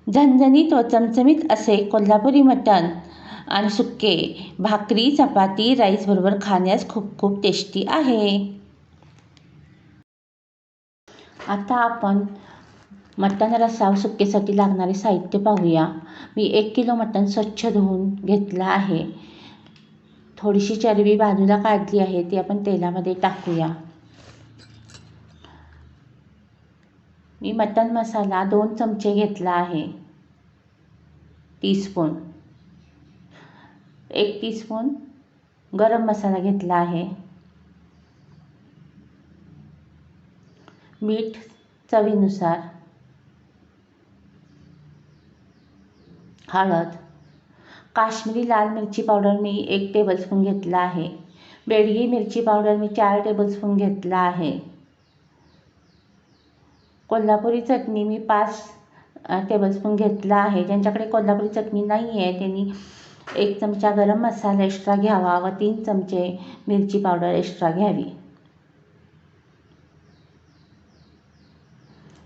झणझणीत व चमचमीत असे कोल्हापुरी मटण आणि सुक्के भाकरी, चपाती, राईसबरोबर खाण्यास खूप खूप टेस्टी आहे. आता आपण मटण रस्सा सुक्केसाठी लागणारे साहित्य पाहूया. मी 1 किलो मटण स्वच्छ धुवून घेतलं आहे. थोडीशी चरबी बाजूला काढली आहे, ती आपण तेलामध्ये टाकूया. मी मटण मसाला 2 चमचे घेतला आहे, टीस्पून. 1 टीस्पून गरम मसाला घेतला आहे. मीठ चवीनुसार. हळद. काश्मीरी लाल मिरची पावडर मी 1 टेबलस्पून घेतला आहे. बेडगी मिरची पावडर मी 4 टेबलस्पून घेतला आहे. कोल्हापुरी चटणी मी 5 टेबलस्पून घेतला आहे. ज्यांच्याकडे कोल्हापुरी चटणी नाही आहे त्यांनी 1 चमचा गरम मसाला एक्स्ट्रा घ्यावा व 3 चमचे मिरची पावडर एक्स्ट्रा घ्यावी.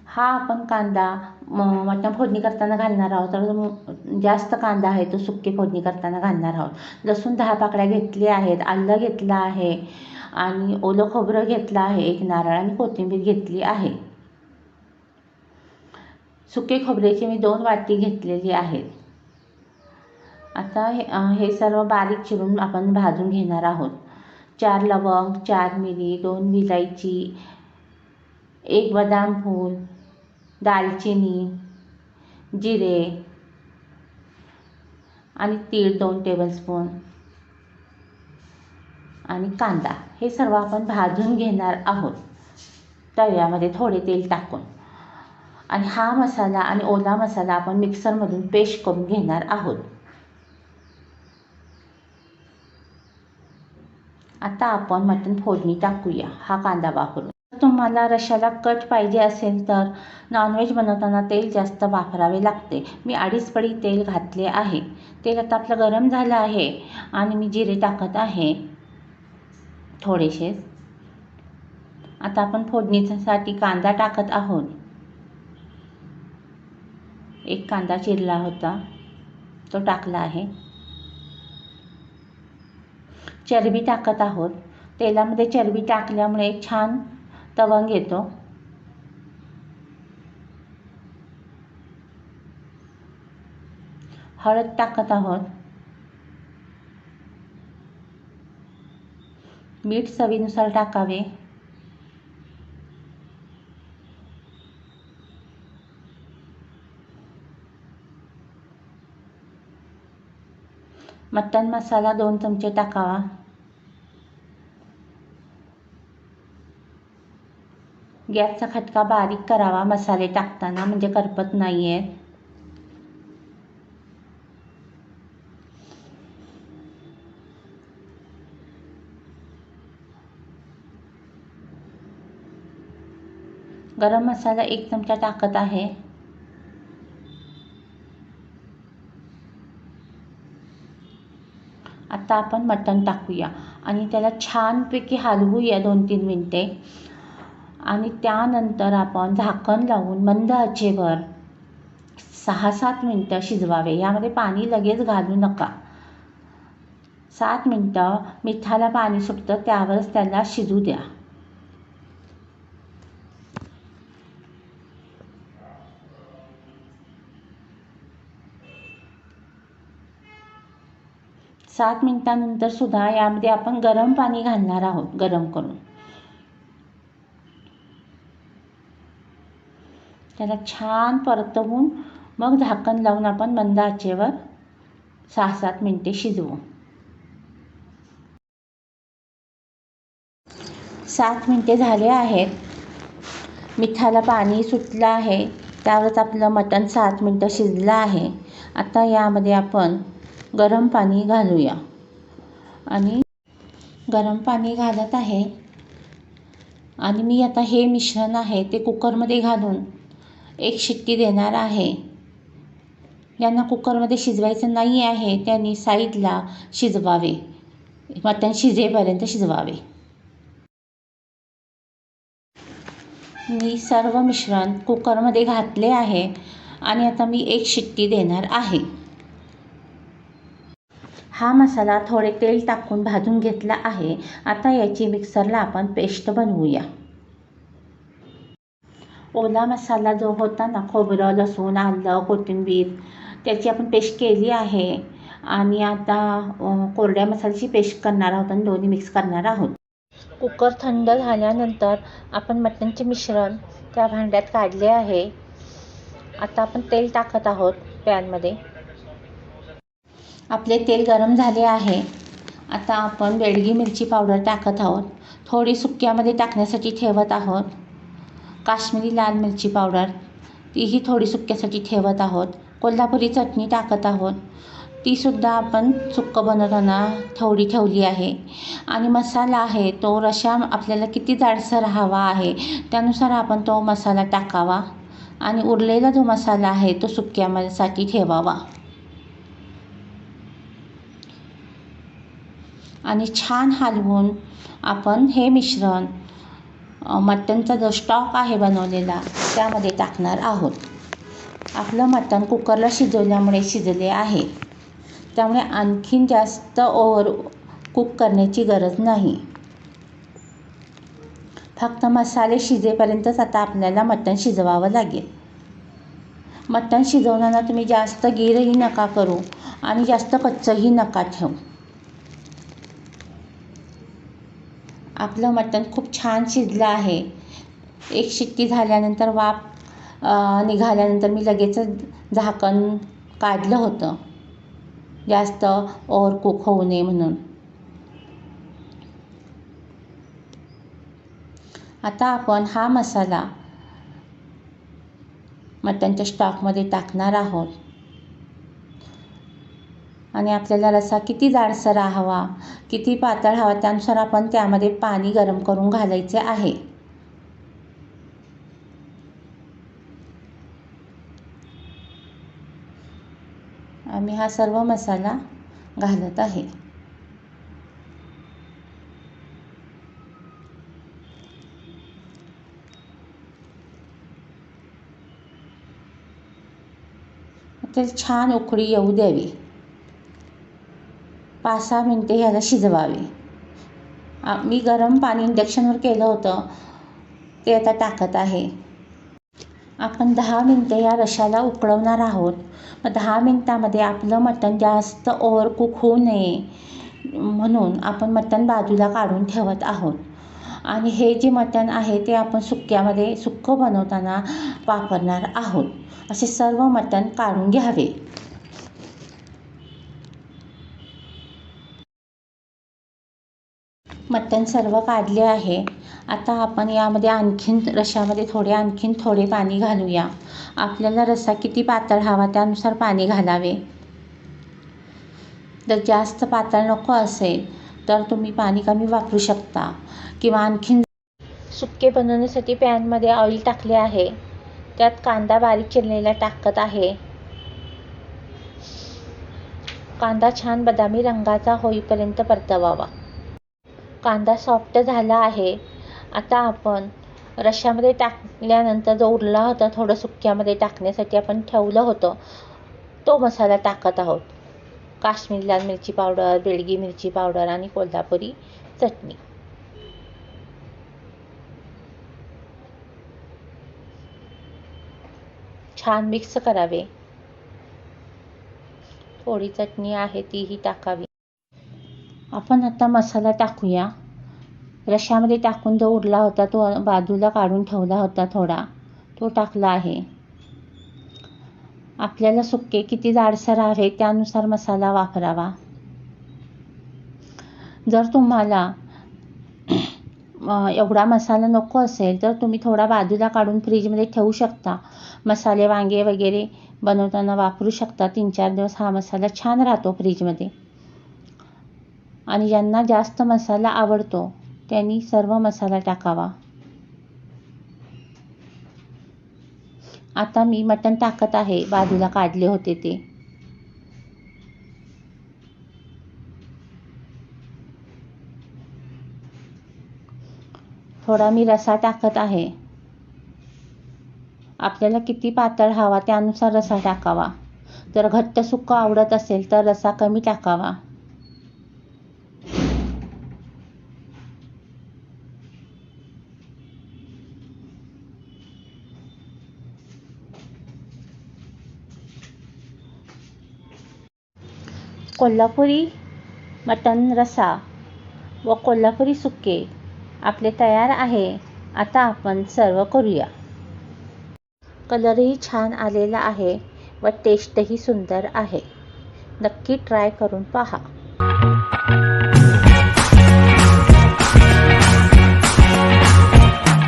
हा आपण कांदा मटण फोडणी करताना घालणार आहोत, तर जास्त कांदा आहे तो सुक्की फोडणी करताना घालणार आहोत. लसूण 10 पाकळ्या घेतले आहेत. आलं घेतलं आहे आणि ओलं खोबरं घेतलं आहे, 1 नारळ आणि कोथिंबीर घेतली आहे. सुके खोबऱ्याची मी 2 वाटी घेतलेली आहेत. आता हे सर्व बारीक चिरून आपण भाजून घेणार आहोत. 4 लवंग, 4 मिरी, 2 विलायची, 1 बदाम फूल, दालचिनी, जिरे आणि तीळ 2 टेबलस्पून आणि कांदा, हे सर्व आपण भाजून घेणार आहोत तव्यामध्ये थोडे तेल टाकून. आणि हा मसाला आणि ओला मसाला आपण मिक्सरमधून पेस्ट करून घेणार आहोत. आता आपण मटण फोडणी टाकूया हा कांदा वापरून. तुम्हाला रश्श्याला कट पाहिजे असेल तर नॉनव्हेज बनवताना तेल जास्त वापरावे लागते. मी 2.5 पळी तेल घातले आहे. तेल आता आपलं गरम झालं आहे आणि मी जिरे टाकत आहे थोडेसे. आता आपण फोडणीसाठी कांदा टाकत आहोत. 1 कांदा चिरला होता तो टाकला आहे. चरबी टाकत आहोत. तेलामध्ये चरबी टाकल्यामुळे एक छान तवंग येतो. हळद टाकत आहोत. मीठ चवीनुसार टाकावे. मटण मसाला 2 चमचे टाकावा. गॅसचा खटका बारीक करावा मसाले टाकताना, म्हणजे करपत नाही आहेत. गरम मसाला 1 चमचा टाकत आहे. आता आपण मटण टाकूया आणि त्याला छानपैकी हलवूया 2-3 मिनटे आणि त्यानंतर आपण झाकण लावून मंद आचेवर 6-7 मिनटं शिजवावे. यामध्ये पाणी लगेच घालू नका. 7 मिनटं मिठाला पाणी सुटतं त्यावरच त्याला शिजू द्या. सात मिनिटांनंतर सुद्धा यामध्ये आपण गरम पाणी घालणार आहोत, गरम करून. त्याला छान परतवून मग झाकण लावून आपण मंद आचेवर 6-7 मिनिटे शिजवू. 7 मिनिटे झाले आहेत. मिठाला पाणी सुटलं आहे, त्यावरच आपलं मटण 7 मिनिटं शिजलं आहे. आता यामध्ये आपण गरम पाणी घालूया आणि गरम पाणी घालत आहे. आणि मी आता हे मिश्रण आहे ते कुकरमध्ये घालून 1 शिट्टी देणार आहे. ज्यांना कुकरमध्ये शिजवायचं नाही आहे त्यांनी साईडला शिजवावे, मटण शिजेपर्यंत शिजवावे. मी सर्व मिश्रण कुकरमध्ये घातले आहे आणि आता मी 1 शिट्टी देणार आहे. हा मसाला थोडे तेल टाकून भाजून घेतला आहे. आता याची मिक्सरला आपण पेस्ट बनवूया. ओला मसाला जो होता ना, खोबरं, लसूण, आलं, कोथिंबीर, त्याची आपण पेस्ट केली आहे. आणि आता कोरड्या मसाल्याची पेस्ट करणार आहोत आणि दोन्ही मिक्स करणार आहोत. कुकर थंड झाल्यानंतर आपण मटणचे मिश्रण त्या भांड्यात काढले आहे. आता आपण तेल टाकत आहोत पॅनमध्ये. आपले तेल गरम झाले आहे. आता आपण बेडगी मिरची पावडर टाकत आहोत. थोडी सुक्यामध्ये टाकण्यासाठी ठेवत आहोत. काश्मीरी लाल मिरची पावडर तीही थोडी सुक्यासाठी ठेवत आहोत. कोल्हापुरी चटणी टाकत आहोत. तीसुद्धा आपण सुक्कं बनवताना थोडी ठेवली आहे. आणि मसाला आहे तो रस्सा आपल्याला किती जाडसर हवा आहे त्यानुसार आपण तो मसाला टाकावा. आणि उरलेला जो मसाला आहे तो सुक्यासाठी ठेवावा. आणि छान हलवून आपण हे मिश्रण मटणचा जो स्टॉक आहे बनवलेला त्यामध्ये टाकणार आहोत. आपलं मटण कुकरला शिजवल्यामुळे शिजले आहे, त्यामुळे आणखीन जास्त ओव्हर कुक करण्याची गरज नाही. फक्त मसाले शिजेपर्यंतच आता आपल्याला मटण शिजवावं लागेल. मटण शिजवताना तुम्ही जास्त गिरही नका करू आणि जास्त कच्चंही नका ठेवू. आपलं मटण खूप छान शिजलं आहे. 1 शिट्टी झाल्यानंतर वाफ निघाल्यानंतर मी लगेचच झाकण काढलं होतं, जास्त ओव्हर कुक होऊ नये म्हणून. आता आपण हा मसाला मटणच्या स्टॉकमध्ये टाकणार आहोत. आणि आपल्याला रस्सा किती जाडसर हवा, किती पातळ हवा त्यानुसार आपण त्यामध्ये पाणी गरम करून घालायचे आहे. आम्ही हा सर्व मसाला घालत आहे. तर छान उकळी येऊ द्यावी. 5-6 मिनटे ह्याला शिजवावे. मी गरम पाणी इंडक्शनवर केलं होतं ते आता टाकत आहे. आपण 10 मिनटे या रश्श्याला उकळवणार आहोत. 10 मिनटामध्ये आपलं मटण जास्त ओव्हर कुक होऊ नये म्हणून आपण मटण बाजूला काढून ठेवत आहोत. आणि हे जे मटण आहे ते आपण सुक्कं बनवताना वापरणार आहोत. असे सर्व मटण काढून घ्यावे. मटण सर्व काढले आहे. आता आपण यामध्ये आणखीन थोडे पाणी घालूया. आपल्याला रस्सा किती पातळ हवा त्यानुसार पाणी घालावे. जर जास्त पातळ नको असेल तर तुम्ही पाणी कमी वापरू शकता. किंवा आणखीन सुक्के बनवण्यासाठी पॅनमध्ये ऑइल टाकले आहे. त्यात कांदा बारीक चिरलेला टाकत आहे. कांदा छान बदामी रंगाचा होईपर्यंत परतवावा. कांदा सॉफ्ट झाला आहे. आता आपण रश्श्यामध्ये टाकल्यानंतर जो उरला होता थोडं सुक्यामध्ये टाकण्यासाठी आपण ठेवलं होतं तो मसाला टाकत आहोत. काश्मीरी लाल मिरची पावडर, बेडगी मिरची पावडर आणि कोल्हापुरी चटणी. छान मिक्स करावे. थोडी चटणी आहे तीही टाकावी. आपण आता मसाला टाकूया. रश्श्यामध्ये टाकून जो उरला होता तो बाजूला काढून ठेवला होता थोडा, तो टाकला आहे. आपल्याला सुक्के किती जाडसर हवे त्यानुसार मसाला वापरावा. जर तुम्हाला एवढा मसाला नको असेल तर तुम्ही थोडा बाजूला काढून फ्रीजमध्ये ठेवू शकता. मसाले वांगे वगैरे बनवताना वापरू शकता. 3-4 दिवस हा मसाला छान राहतो फ्रीजमध्ये. आणि ज्यांना जास्त मसाला आवडतो त्यांनी सर्व मसाला टाकावा. आता मी मटण टाकत आहे, बाजूला काढले होते ते. थोडा मी रस्सा टाकत आहे. आपल्याला किती पातळ हवा त्यानुसार रस्सा टाकावा. जर घट्ट सुक्का आवडत असेल तर रस्सा कमी टाकावा. कोल्हापुरी मटण रस्सा व कोल्हापुरी सुक्के आपले तयार आहे. आता आपण सर्व करूया. कलरही छान आलेला आहे व टेस्टही सुंदर आहे. नक्की ट्राय करून पहा.